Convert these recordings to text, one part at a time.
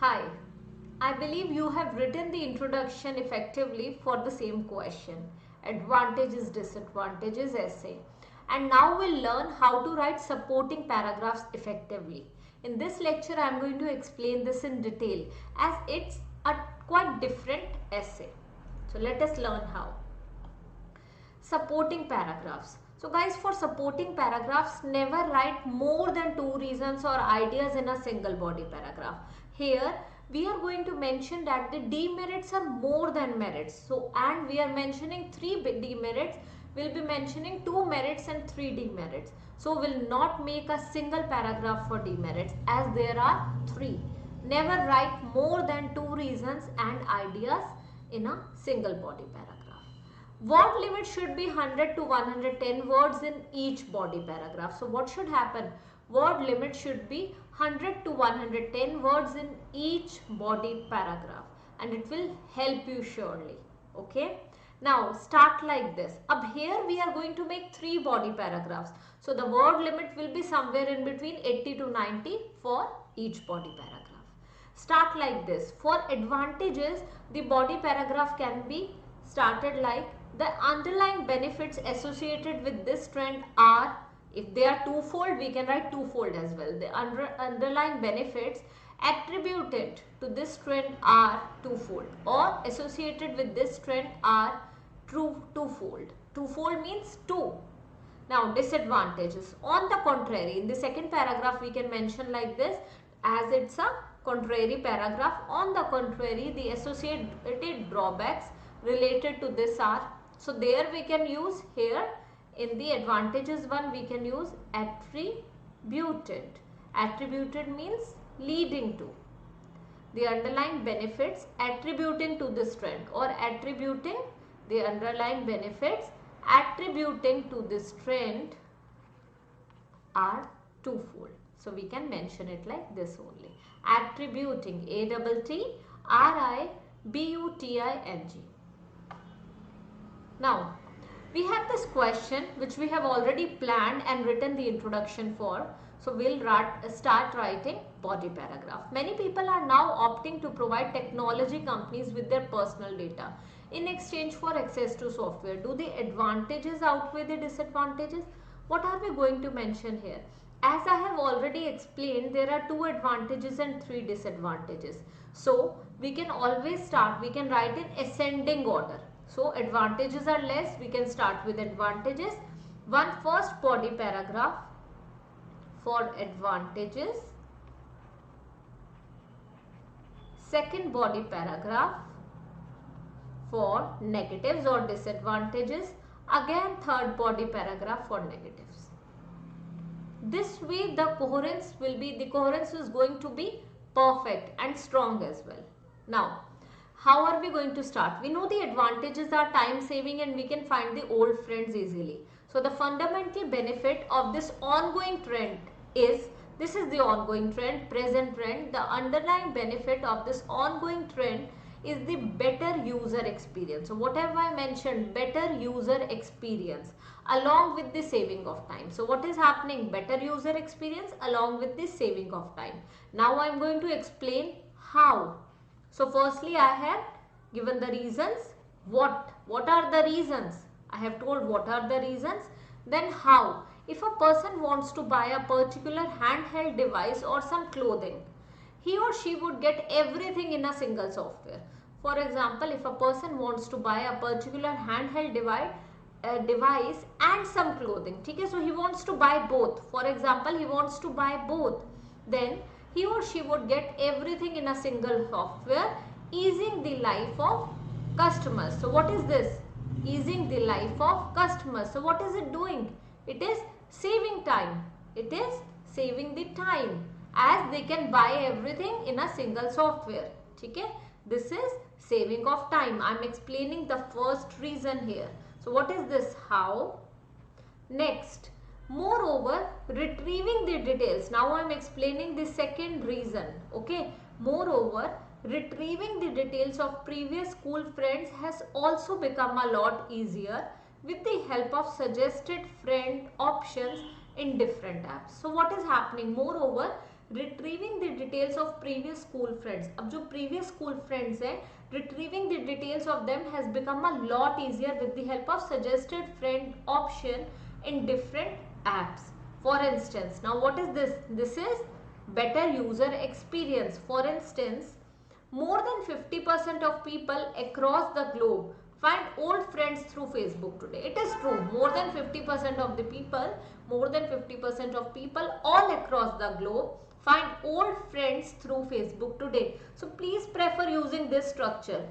Hi, I believe you have written the introduction effectively for the same question, advantages, disadvantages essay. And now we'll learn how to write supporting paragraphs effectively. In this lecture, I am going to explain this in detail as it's a quite different essay. So let us learn how. Supporting paragraphs. So guys, for supporting paragraphs, never write more than 2 reasons or ideas in a single body paragraph. Here we are going to mention that the demerits are more than merits. So, and we are mentioning 3 demerits, we'll be mentioning 2 merits and 3 demerits. So we'll not make a single paragraph for demerits as there are 3. Never write more than 2 reasons and ideas in a single body paragraph. Word limit should be 100 to 110 words in each body paragraph. So what should happen? Word limit should be 100 to 110 words in each body paragraph, and it will help you surely. Okay. Now start like this. Up here we are going to make 3 body paragraphs. So the word limit will be somewhere in between 80 to 90 for each body paragraph. Start like this. For advantages, the body paragraph can be started like the underlying benefits associated with this trend are, if they are twofold, we can write twofold as well. The underlying benefits attributed to this trend are twofold, or associated with this trend are twofold. Twofold means 2. Now disadvantages. On the contrary, in the second paragraph we can mention like this, as it's a contrary paragraph. On the contrary, the associated drawbacks related to this are, so there we can use here in the advantages one we can use attributed. Attributed means leading to. The underlying benefits attributing to this trend, or attributing the underlying benefits attributing to this trend are twofold. So we can mention it like this only. Attributing, ATTRIBUTING. Now, we have this question which we have already planned and written the introduction for. So, we'll start writing body paragraph. Many people are now opting to provide technology companies with their personal data in exchange for access to software. Do the advantages outweigh the disadvantages? What are we going to mention here? As I have already explained, there are 2 advantages and 3 disadvantages. So, we can always start, we can write in ascending order. So, advantages are less, we can start with advantages. One first body paragraph for advantages. Second body paragraph for negatives or disadvantages. Again, third body paragraph for negatives. This way the coherence is going to be perfect and strong as well. Now, how are we going to start? We know the advantages are time saving and we can find the old friends easily. So the fundamental benefit of this ongoing trend is, this is the ongoing trend, present trend. The underlying benefit of this ongoing trend is the better user experience. So whatever I mentioned, better user experience along with the saving of time. So what is happening? Better user experience along with the saving of time. Now I am going to explain how. So firstly I have given the reasons. What are the reasons? I have told what are the reasons. Then how. If a person wants to buy a particular handheld device or some clothing, he or she would get everything in a single software. For example, if a person wants to buy a particular handheld device and some clothing, okay, so he wants to buy both. For example, he wants to buy both. Then he or she would get everything in a single software, easing the life of customers. So what is this? Easing the life of customers. So what is it doing? It is saving time. It is saving the time as they can buy everything in a single software. Okay? This is saving of time. I am explaining the first reason here. So what is this? How? Next, moreover, retrieving the details. Now I am explaining the second reason. Okay. Moreover, retrieving the details of previous school friends has also become a lot easier with the help of suggested friend options in different apps. So what is happening? Moreover, retrieving the details of previous school friends. अब जो previous school friends हैं, retrieving the details of them has become a lot easier with the help of suggested friend option in different apps. For instance, now what is this? This is better user experience. For instance, more than 50% of people across the globe find old friends through Facebook today. It is true. More than 50% of the people, more than 50% of people all across the globe find old friends through Facebook today. So please prefer using this structure.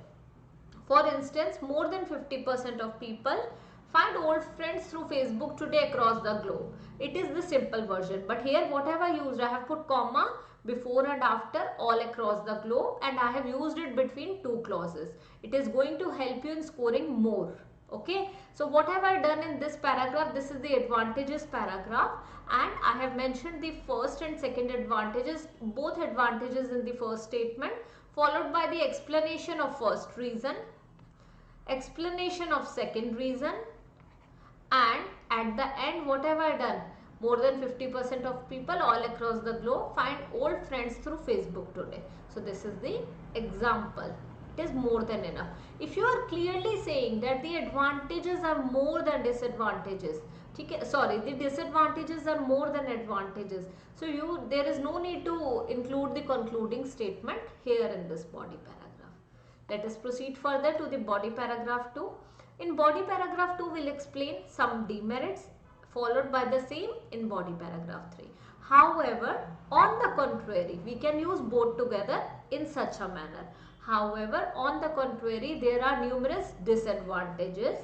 For instance, more than 50% of people find old friends through Facebook today across the globe. It is the simple version. But here what have I used? I have put comma before and after all across the globe, and I have used it between two clauses. It is going to help you in scoring more. Okay, so what have I done in this paragraph? This is the advantages paragraph, and I have mentioned the first and second advantages, both advantages in the first statement, followed by the explanation of first reason, explanation of second reason, and at the end what have I done? More than 50% of people all across the globe find old friends through Facebook today. So this is the example. It is more than enough. If you are clearly saying that the advantages are more than disadvantages, sorry, the disadvantages are more than advantages, so there is no need to include the concluding statement here in this body paragraph. Let us proceed further to the body paragraph 2. In body paragraph 2, we'll explain some demerits, followed by the same in body paragraph 3. However, on the contrary, we can use both together in such a manner. However, on the contrary, there are numerous disadvantages,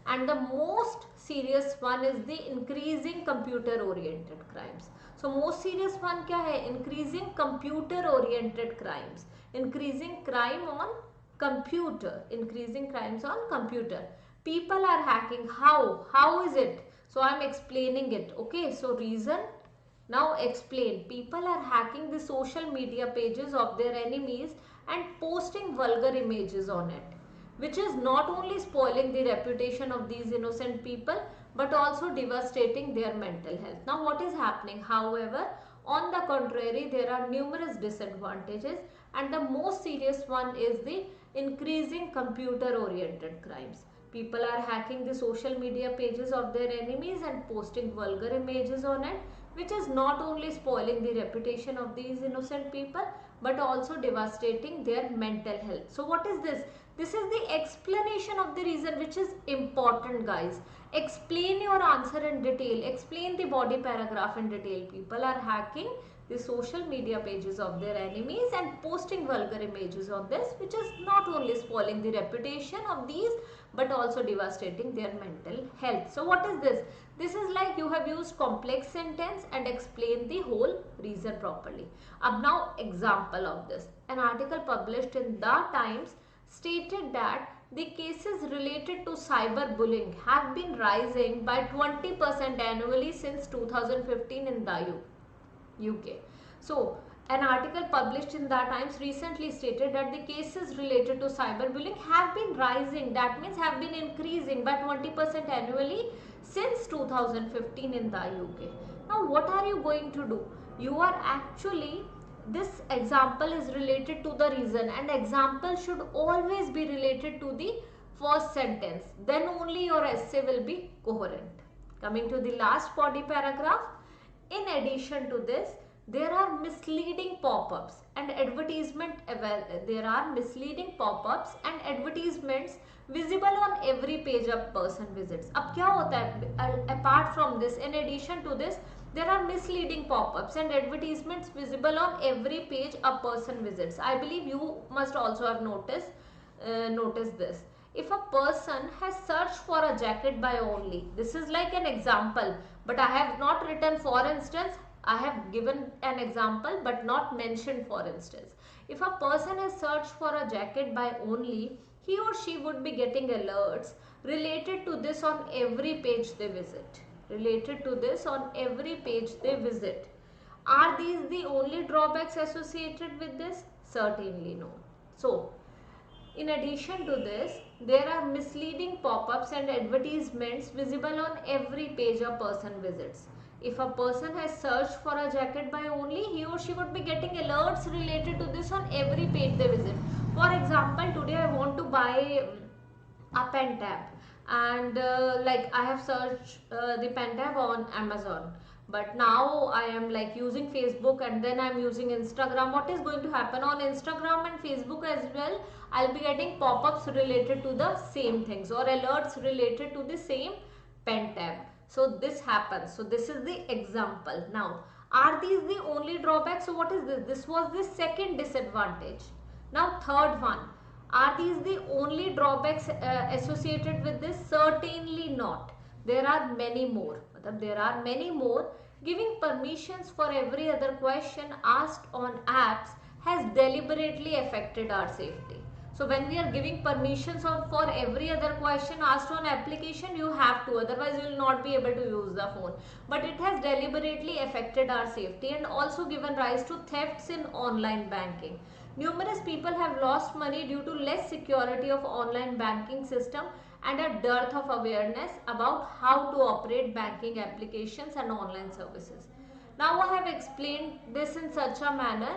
and the most serious one is the increasing computer oriented crimes. So most serious one क्या है? Increasing computer oriented crimes, increasing crime on computer, increasing crimes on computer. People are hacking. How is it? So I am explaining it. Okay, so reason, now explain. People are hacking the social media pages of their enemies and posting vulgar images on it, which is not only spoiling the reputation of these innocent people but also devastating their mental health. Now what is happening? However, on the contrary, there are numerous disadvantages, and the most serious one is the increasing computer oriented crimes. People are hacking the social media pages of their enemies and posting vulgar images on it, which is not only spoiling the reputation of these innocent people but also devastating their mental health. So what is this? This is the explanation of the reason, which is important, guys. Explain your answer in detail. Explain the body paragraph in detail. People are hacking the social media pages of their enemies and posting vulgar images on this, which is not only spoiling the reputation of these but also devastating their mental health. So what is this? This is like you have used complex sentence and explained the whole reason properly. Now example of this. An article published in The Times stated that the cases related to cyberbullying have been rising by 20% annually since 2015 in the UK. So an article published in The Times recently stated that the cases related to cyberbullying have been rising, that means have been increasing by 20% annually since 2015 in the UK. Now what are you going to do? You are actually, this example is related to the reason, and example should always be related to the first sentence, then only your essay will be coherent. Coming to the last body paragraph, in addition to this, there are misleading pop-ups and advertisements visible on every page a person visits. अब क्या होता है? Apart from this, in addition to this, there are misleading pop-ups and advertisements visible on every page a person visits. I believe you must also have noticed this. If a person has searched for a jacket by only, this is like an example, but I have not written for instance. I have given an example but not mentioned for instance. If a person has searched for a jacket by only, he or she would be getting alerts related to this on every page they visit. Related to this on every page they visit. Are these the only drawbacks associated with this? Certainly no. So, in addition to this, there are misleading pop-ups and advertisements visible on every page a person visits. If a person has searched for a jacket by only, he or she would be getting alerts related to this on every page they visit. For example, today I want to buy a pen tab, and like I have searched the pen tab on Amazon, but now I am like using Facebook and then I'm using Instagram. What is going to happen on Instagram and Facebook as well? I'll be getting pop-ups related to the same things or alerts related to the same pen tab. So this happens. So this is the example. Now, are these the only drawbacks? So what is this? This was the second disadvantage. Now third one, are these the only drawbacks associated with this? Certainly not. There are many more. There are many more. Giving permissions for every other question asked on apps has deliberately affected our safety. So when we are giving permissions for every other question asked on application, you have to, otherwise you will not be able to use the phone. But it has deliberately affected our safety and also given rise to thefts in online banking. Numerous people have lost money due to less security of online banking system and a dearth of awareness about how to operate banking applications and online services. Now I have explained this in such a manner.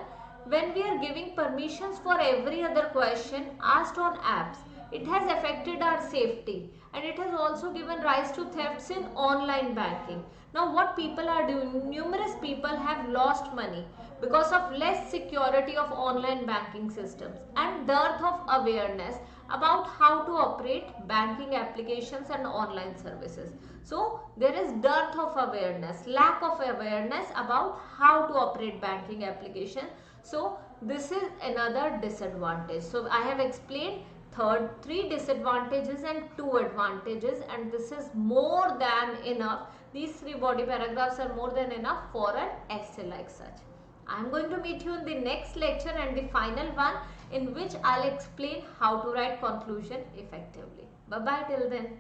When we are giving permissions for every other question asked on apps, it has affected our safety and it has also given rise to thefts in online banking. Now what people are doing, numerous people have lost money because of less security of online banking systems and dearth of awareness about how to operate banking applications and online services. So there is dearth of awareness, lack of awareness about how to operate banking application. So this is another disadvantage. So I have explained three disadvantages and 2 advantages, and this is more than enough. These 3 body paragraphs are more than enough for an essay like such. I am going to meet you in the next lecture and the final one, in which I'll explain how to write conclusion effectively. Bye bye till then.